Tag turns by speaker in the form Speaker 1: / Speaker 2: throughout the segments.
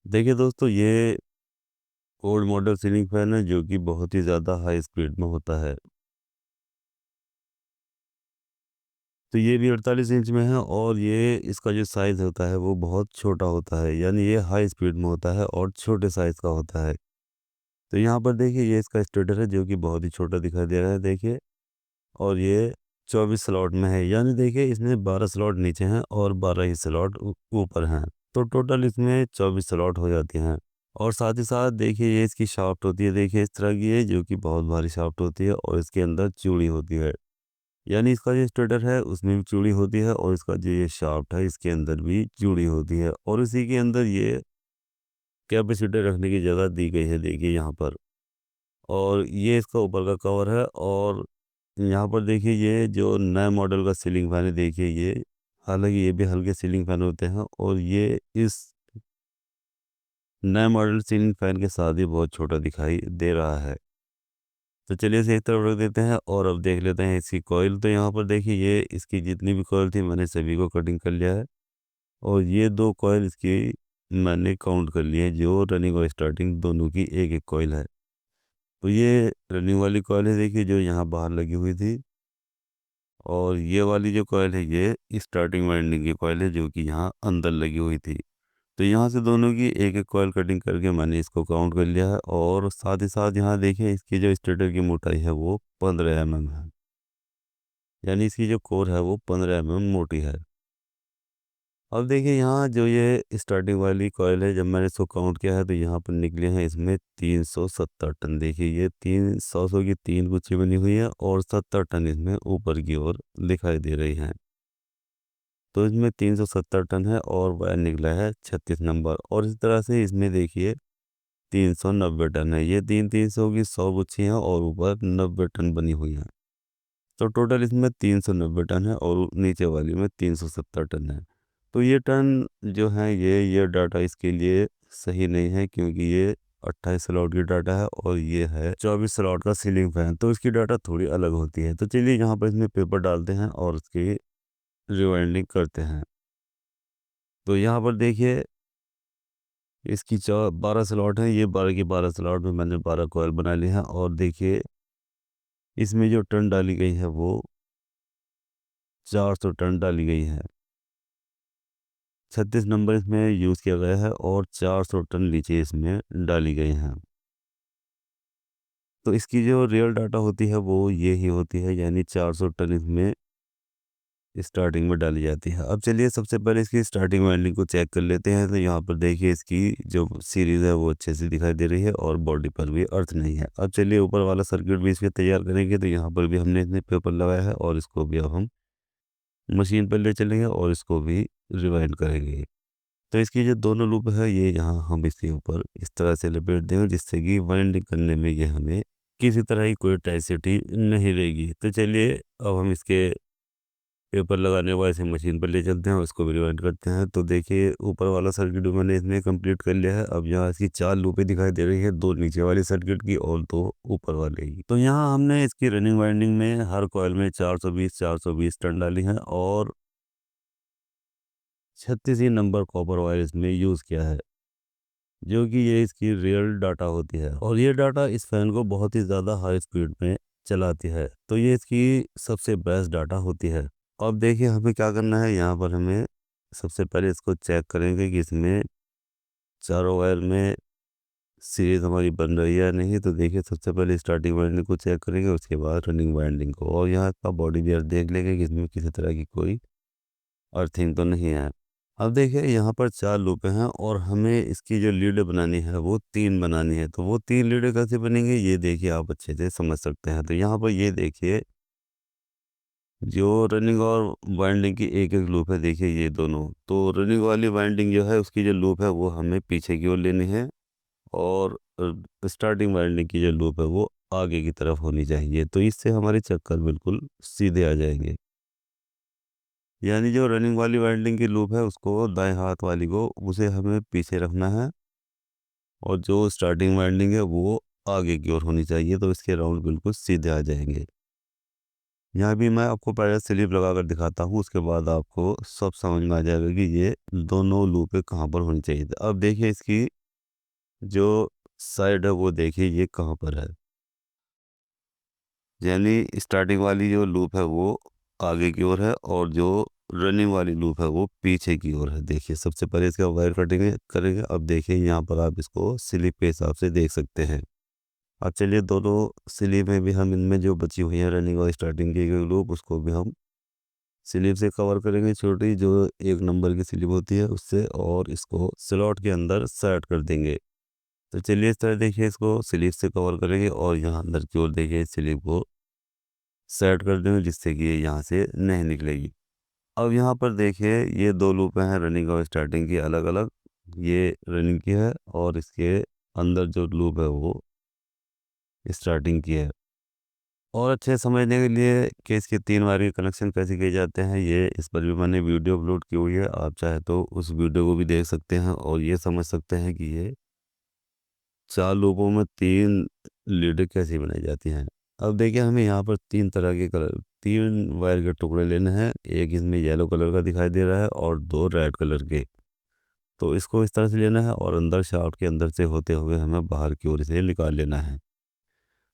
Speaker 1: देखिए दोस्तों, ये ओल्ड मॉडल सीलिंग फैन है जो कि बहुत ही ज़्यादा हाई स्पीड में होता है। तो ये भी 48 इंच में है और ये इसका जो साइज़ होता है वो बहुत छोटा होता है, यानी ये हाई स्पीड में होता है और छोटे साइज़ का होता है। तो यहाँ पर देखिए ये इसका स्टेटर है जो कि बहुत ही छोटा दिखाई दे रहा है देखिए, और ये 24 स्लॉट में है, यानी देखिए इसमें 12 स्लॉट नीचे हैं और 12 ही स्लॉट ऊपर हैं। तो टोटल इसमें 24 स्लॉट हो जाते हैं। और साथ ही साथ देखिए ये इसकी शाफ्ट होती है, देखिए इस तरह की है जो कि बहुत भारी शाफ्ट होती है और इसके अंदर चूड़ी होती है। यानी इसका जो स्टेटर है उसमें भी चूड़ी होती है और इसका जो ये शाफ्ट है इसके अंदर भी चूड़ी होती है, और इसी के अंदर ये कैपेसिटर रखने की जगह दी गई है देखिए यहाँ पर। और ये इसका ऊपर का कवर है, और यहाँ पर देखिए ये जो नए मॉडल का सीलिंग फैन है देखिए ये, हालांकि ये भी हल्के सीलिंग फैन होते हैं और ये इस नए मॉडल सीलिंग फैन के साथ ही बहुत छोटा दिखाई दे रहा है। तो चलिए इसे एक तरफ रख देते हैं और अब देख लेते हैं इसकी कॉइल। तो यहाँ पर देखिए ये इसकी जितनी भी कॉइल थी मैंने सभी को कटिंग कर लिया है, और ये 2 कॉइल इसकी मैंने काउंट कर लिए हैं, जो रनिंग और स्टार्टिंग दोनों की एक-एक कॉइल है। तो ये रनिंग वाली कॉइल है देखिए जो यहाँ बाहर लगी हुई थी, और ये वाली जो कॉइल है ये स्टार्टिंग वाइंडिंग की कॉइल है जो कि यहाँ अंदर लगी हुई थी। तो यहाँ से दोनों की एक-एक कॉइल कटिंग करके मैंने इसको काउंट कर लिया है, और साथ ही साथ यहाँ देखिए इसकी जो स्टेटर की मोटाई है वो 15 mm है। यानी इसकी जो कोर है वो 15 mm मोटी है। अब देखिए यहाँ जो ये स्टार्टिंग वाली कॉइल है, जब मैंने इसको काउंट किया है तो यहाँ पर निकले हैं इसमें 370 टन। देखिए ये 300 की 3 गुच्छी बनी हुई है और 70 टन इसमें ऊपर की ओर दिखाई दे रही हैं। तो इसमें 370 टन है और वायर निकला है 36 नंबर, और इस तरह से इसमें देखिए 390 टन है। ये 300 की 100 गुच्छी हैं और ऊपर 90 टन बनी हुई हैं। तो टोटल इसमें 390 टन है और नीचे वाली में 370 टन है। तो ये टन जो है ये डाटा इसके लिए सही नहीं है, क्योंकि ये 28 स्लॉट की डाटा है और ये है 24 स्लॉट का सीलिंग फैन, तो इसकी डाटा थोड़ी अलग होती है। तो चलिए यहाँ पर इसमें पेपर डालते हैं और उसकी रिवाइंडिंग करते हैं। तो यहाँ पर देखिए इसकी 12 स्लॉट है, ये 12 की 12 स्लॉट में मैंने 12 कॉइल बना लिए हैं, और देखिए इसमें जो टन डाली गई है वो 400 टन डाली गई है। 36 नंबर इसमें यूज़ किया गया है और 400 टन लीची इसमें डाली गई हैं। तो इसकी जो रियल डाटा होती है वो ये ही होती है, यानी 400 टन इसमें स्टार्टिंग में डाली जाती है। अब चलिए सबसे पहले इसकी स्टार्टिंग वाइंडिंग को चेक कर लेते हैं। तो यहाँ पर देखिए इसकी जो सीरीज़ है वो अच्छे से दिखाई दे रही है और बॉडी पर भी अर्थ नहीं है। अब चलिए ऊपर वाला सर्किट भी इसके तैयार करेंगे। तो यहाँ पर भी हमने इसमें पेपर लगाया है और इसको भी अब हम मशीन पर ले चलेंगे और इसको भी रिवाइंड करेंगे। तो इसकी जो दोनों लूप है ये यहाँ हम इसके ऊपर इस तरह से लपेट देंगे, जिससे कि वाइंडिंग करने में ये हमें किसी तरह की कोई टाइसिटी नहीं रहेगी। तो चलिए अब हम इसके पेपर लगाने वाले से मशीन पर ले चलते हैं और इसको भी रिवाइंड करते हैं। तो देखिए ऊपर वाला सर्किट भी मैंने इसमें कंप्लीट कर लिया है। अब यहाँ इसकी 4 लूपें दिखाई दे रही है, 2 नीचे वाले सर्किट की और 2 ऊपर वाले की। तो यहाँ हमने इसकी रनिंग वाइंडिंग में हर कॉइल में 420 टर्न डाली है और 36 ही नंबर कॉपर वायर इसमें यूज़ किया है, जो कि ये इसकी रियल डाटा होती है, और ये डाटा इस फैन को बहुत ही ज़्यादा हाई स्पीड में चलाती है। तो ये इसकी सबसे बेस्ट डाटा होती है। अब देखिए हमें क्या करना है, यहाँ पर हमें सबसे पहले इसको चेक करेंगे कि इसमें चारों वायर में सीरीज हमारी बन रही है या नहीं। तो देखिए सबसे पहले स्टार्टिंग वाइंडिंग को चेक करेंगे, उसके बाद रनिंग वाइंडिंग को, और यहाँ का बॉडी वियर देख लेंगे कि इसमें किसी तरह की कोई अर्थिंग तो नहीं है। अब देखिए यहाँ पर 4 लूपें हैं और हमें इसकी जो लीडें बनानी है वो 3 बनानी है। तो वो 3 लीडें कैसे बनेंगी ये देखिए आप अच्छे से समझ सकते हैं। तो यहाँ पर ये देखिए जो रनिंग और वाइंडिंग की एक-एक लूप है देखिए ये दोनों। तो रनिंग वाली वाइंडिंग जो है उसकी जो लूप है वो हमें पीछे की ओर लेनी है, और स्टार्टिंग वाइंडिंग की जो लूप है वो आगे की तरफ होनी चाहिए। तो इससे हमारे चक्कर बिल्कुल सीधे आ जाएँगे। यानी जो रनिंग वाली वाइंडिंग की लूप है उसको दाएँ हाथ वाली को उसे हमें पीछे रखना है, और जो स्टार्टिंग वाइंडिंग है वो आगे की ओर होनी चाहिए। तो इसके राउंड बिल्कुल सीधे आ जाएँगे। यहाँ भी मैं आपको पहले स्लिप लगाकर दिखाता हूँ, उसके बाद आपको सब समझ में आ जाएगा कि ये दोनों लूपें कहाँ पर होनी चाहिए। तो अब देखिए इसकी जो साइड है वो देखिए ये कहाँ पर है। यानी स्टार्टिंग वाली जो लूप है वो आगे की ओर है और जो रनिंग वाली लूप है वो पीछे की ओर है। देखिए सबसे पहले इसका वायर कटिंग करेंगे। अब देखिए यहाँ पर आप इसको स्लिप के हिसाब से देख सकते हैं। अब चलिए दोनों स्लीव में भी हम इनमें जो बची हुई है रनिंग और स्टार्टिंग की गई लूप उसको भी हम स्लीव से कवर करेंगे, छोटी जो एक नंबर की स्लीव होती है उससे, और इसको स्लॉट के अंदर सेट कर देंगे। तो चलिए इस तरह देखिए इसको स्लीव से कवर करेंगे और यहाँ अंदर की ओर देखिए स्लीव को सेट कर देंगे जिससे कि ये यहाँ से नहीं निकलेगी। अब यहाँ पर देखिए ये दो लूप हैं रनिंग और स्टार्टिंग की अलग अलग। ये रनिंग की है और इसके अंदर जो लूप है वो स्टार्टिंग की है। और अच्छे से समझने के लिए कि इसके 3 वायर के कनेक्शन कैसे किए जाते हैं, ये इस पर भी मैंने वीडियो अपलोड की हुई है। आप चाहे तो उस वीडियो को भी देख सकते हैं और ये समझ सकते हैं कि ये 4 लूपों में 3 लीडें कैसे बनाई जाती हैं। अब देखिए हमें यहाँ पर 3 तरह के कलर 3 वायर के टुकड़े लेने हैं। एक इसमें येलो कलर का दिखाई दे रहा है और 2 रेड कलर के। तो इसको इस तरह से लेना है और अंदर शाफ्ट के अंदर से होते हुए हमें बाहर की ओर से निकाल लेना है।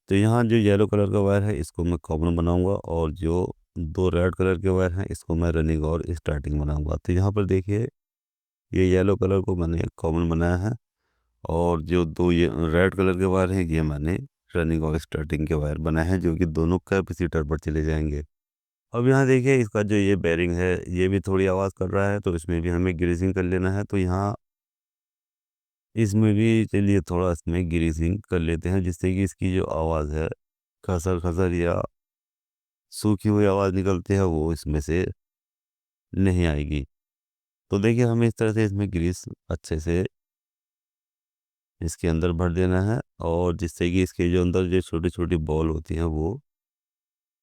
Speaker 1: तो यहाँ जो येलो कलर का वायर है इसको मैं कॉमन बनाऊंगा और जो 2 रेड कलर के वायर हैं इसको मैं रनिंग और स्टार्टिंग बनाऊंगा। तो यहाँ पर देखिए ये येलो कलर को मैंने कॉमन बनाया है और जो 2 ये रेड कलर के वायर हैं ये मैंने रनिंग और स्टार्टिंग के वायर बनाए हैं जो कि दोनों कैपेसिटर पर चले जाएंगे। अब यहाँ देखिए इसका जो ये बेरिंग है ये भी थोड़ी आवाज़ कर रहा है, तो इसमें भी हमें ग्रीसिंग कर लेना है। तो यहाँ इसमें भी चलिए थोड़ा इसमें ग्रीसिंग कर लेते हैं जिससे कि इसकी जो आवाज़ है खसर खसर या सूखी हुई आवाज़ निकलती है वो इसमें से नहीं आएगी। तो देखिए हमें इस तरह से इसमें ग्रीस अच्छे से इसके अंदर भर देना है और जिससे कि इसके जो अंदर जो छोटी छोटी बॉल होती हैं वो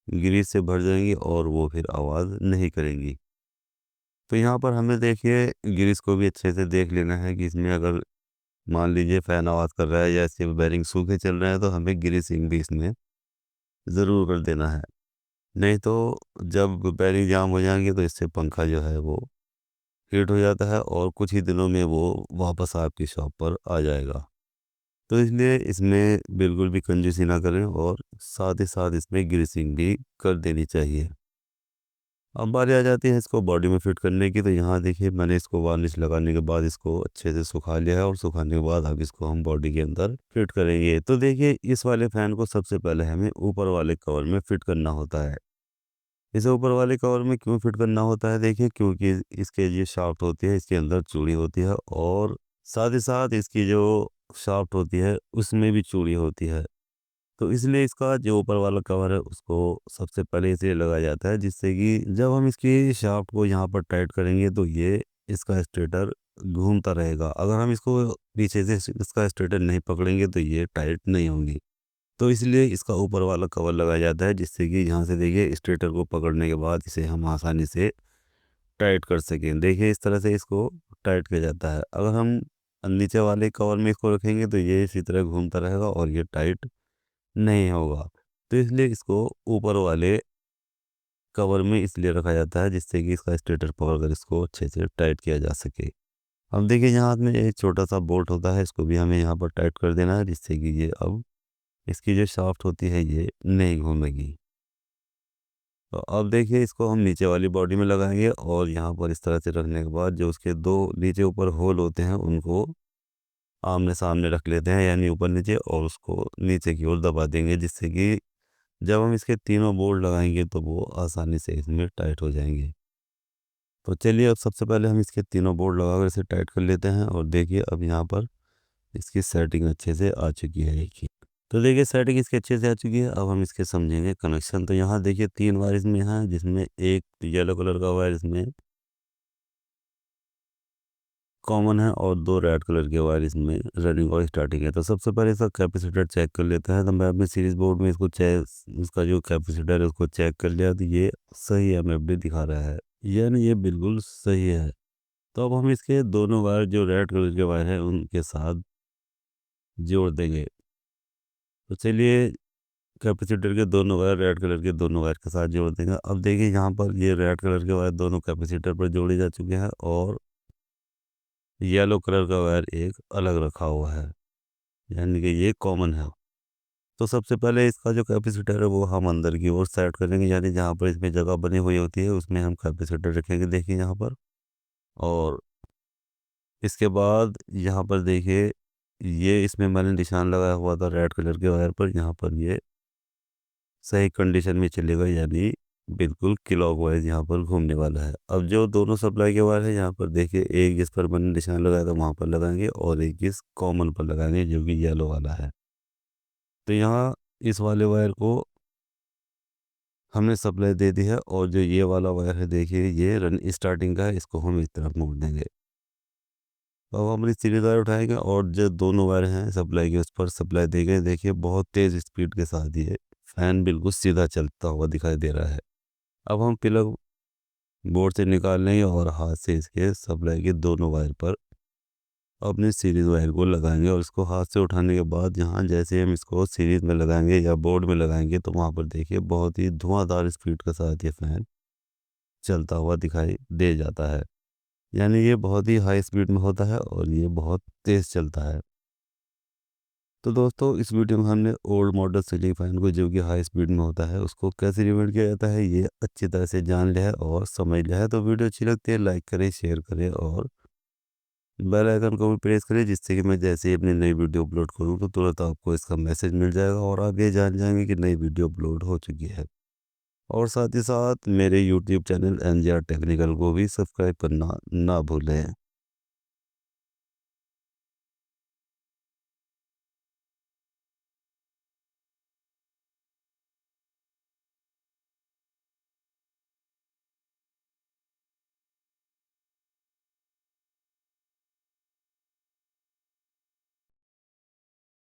Speaker 1: ग्रीस से भर जाएंगी और वो फिर आवाज़ नहीं करेंगी। तो यहाँ पर हमें देखिए ग्रीस को भी अच्छे से देख लेना है कि इसमें अगर मान लीजिए फ़ैन आवाज़ कर रहा है या इसके बेरिंग सूखे चल रहे हैं तो हमें ग्रीसिंग भी इसमें ज़रूर कर देना है। नहीं तो जब बेरिंग जाम हो जाएंगे तो इससे पंखा जो है वो हीट हो जाता है और कुछ ही दिनों में वो वापस आपकी शॉप पर आ जाएगा। तो इसलिए इसमें बिल्कुल भी कंजूसी ना करें और साथ ही साथ इसमें ग्रीसिंग भी कर देनी चाहिए। अब बारी आ जाती है इसको बॉडी में फिट करने की। तो यहाँ देखिए मैंने इसको वार्निश लगाने के बाद इसको अच्छे से सुखा लिया है और सुखाने के बाद अब इसको हम बॉडी के अंदर फिट करेंगे। तो देखिए इस वाले फैन को सबसे पहले हमें ऊपर वाले कवर में फिट करना होता है। इसे ऊपर वाले कवर में क्यों फिट करना होता है देखिए, क्योंकि इसके ये शाफ्ट होती है इसके अंदर चूड़ी होती है और साथ ही साथ इसकी जो शाफ्ट होती है उसमें भी चूड़ी होती है। तो इसलिए इसका जो ऊपर वाला कवर है उसको सबसे पहले इसलिए लगाया जाता है जिससे कि जब हम इसकी शाफ्ट को यहाँ पर टाइट करेंगे तो ये इसका स्टेटर घूमता रहेगा। अगर हम इसको पीछे से इसका स्टेटर नहीं पकड़ेंगे तो ये टाइट नहीं होंगी। तो इसलिए इसका ऊपर वाला कवर लगाया जाता है जिससे कि यहाँ से देखिए स्टेटर को पकड़ने के बाद इसे हम आसानी से टाइट कर सकें। देखिए इस तरह से इसको टाइट किया जाता है। अगर हम नीचे वाले कवर में इसको रखेंगे तो ये इसी तरह घूमता रहेगा और ये टाइट नहीं होगा। तो इसलिए इसको ऊपर वाले कवर में इसलिए रखा जाता है जिससे कि इसका स्टेटर पकड़ कर इसको अच्छे से टाइट किया जा सके। अब देखिए यहाँ हाथ में एक छोटा सा बोल्ट होता है, इसको भी हमें यहाँ पर टाइट कर देना है जिससे कि ये अब इसकी जो शाफ्ट होती है ये नहीं घूमेगी। तो अब देखिए इसको हम नीचे वाली बॉडी में लगाएंगे और यहाँ पर इस तरह से रखने के बाद जो उसके 2 नीचे ऊपर होल होते हैं उनको आमने सामने रख लेते हैं, यानी ऊपर नीचे, और उसको नीचे की ओर दबा देंगे जिससे कि जब हम इसके तीनों बोल्ट लगाएंगे तो वो आसानी से इसमें टाइट हो जाएंगे। तो चलिए अब सबसे पहले हम इसके तीनों बोल्ट लगाकर इसे टाइट कर लेते हैं और देखिए अब यहाँ पर इसकी सेटिंग अच्छे से आ चुकी है। देखिए तो देखिए सेटिंग इसकी अच्छे से आ चुकी है। अब हम इसके समझेंगे कनेक्शन। तो यहाँ देखिए 3 वायर इसमें हैं जिसमें एक येलो कलर का वायर इसमें कॉमन है और 2 रेड कलर के वायर इसमें रनिंग और स्टार्टिंग है। तो सबसे पहले इसका कैपेसिटर चेक कर लेते हैं। तो मैं अपने सीरीज बोर्ड में इसको चेक इसका जो कैपेसिटर है उसको चेक कर लिया तो ये सही एमएफडी दिखा रहा है, यानी ये बिल्कुल सही है। तो अब हम इसके दोनों वायर जो रेड कलर के वायर हैं उनके साथ जोड़ देंगे। तो चलिए कैपेसिटर के दोनों वायर रेड कलर के दोनों वायर के साथ जोड़ देंगे। अब देखिए यहाँ पर ये रेड कलर के वायर दोनों कैपेसिटर पर जोड़े जा चुके हैं और येलो कलर का वायर एक अलग रखा हुआ है। यानी कि ये कॉमन है। तो सबसे पहले इसका जो कैपेसिटर है वो हम अंदर की ओर सेट करेंगे, यानी जहाँ पर इसमें जगह बनी हुई होती है उसमें हम कैपेसिटर रखेंगे, देखिए यहाँ पर। और इसके बाद यहाँ पर देखिए, ये इसमें मैंने निशान लगाया हुआ था रेड कलर के वायर पर, यहाँ पर ये सही कंडीशन में चलेगा, यानी बिल्कुल क्लॉकवाइज यहाँ पर घूमने वाला है। अब जो दोनों सप्लाई के वायर है यहाँ पर देखिए, एक जिस पर मैंने निशान लगाया था वहाँ पर लगाएंगे और एक जिस कॉमन पर लगाएंगे जो कि येलो वाला है। तो यहाँ इस वाले वायर को हमने सप्लाई दे दी है, और जो ये वाला वायर है देखिए ये रन स्टार्टिंग का है, इसको हम इस तरफ मोड़ देंगे। तो अब हम सीरीज वायर उठाएंगे और जो दोनों वायर हैं सप्लाई के उस पर सप्लाई दे गए, देखिए बहुत तेज़ स्पीड के साथ ये फैन बिल्कुल सीधा चलता हुआ दिखाई दे रहा है। अब हम प्लग बोर्ड से निकाल लेंगे और हाथ से इसके सप्लाई के दोनों वायर पर अपने सीरीज वायर को लगाएंगे, और इसको हाथ से उठाने के बाद यहाँ जैसे हम इसको सीरीज में लगाएंगे या बोर्ड में लगाएंगे तो वहाँ पर देखिए बहुत ही धुआंधार स्पीड के साथ ये फैन चलता हुआ दिखाई दे जाता है। यानी ये बहुत ही हाई स्पीड में होता है और ये बहुत तेज़ चलता है। तो दोस्तों इस वीडियो में हमने ओल्ड मॉडल सीलिंग फैन को जो कि हाई स्पीड में होता है उसको कैसे रिमेंड किया जाता है ये अच्छी तरह से जान लिया है और समझ लिया है। तो वीडियो अच्छी लगती है लाइक करें, शेयर करें और बेल आइकन को भी प्रेस करें, जिससे कि मैं जैसे ही अपनी नई वीडियो अपलोड करूँ तो तुरंत आपको इसका मैसेज मिल जाएगा और आप ये जान जाएंगे कि नई वीडियो अपलोड हो चुकी है। और साथ ही साथ मेरे यूट्यूब चैनल NJR टेक्निकल को भी सब्सक्राइब करना ना भूलें।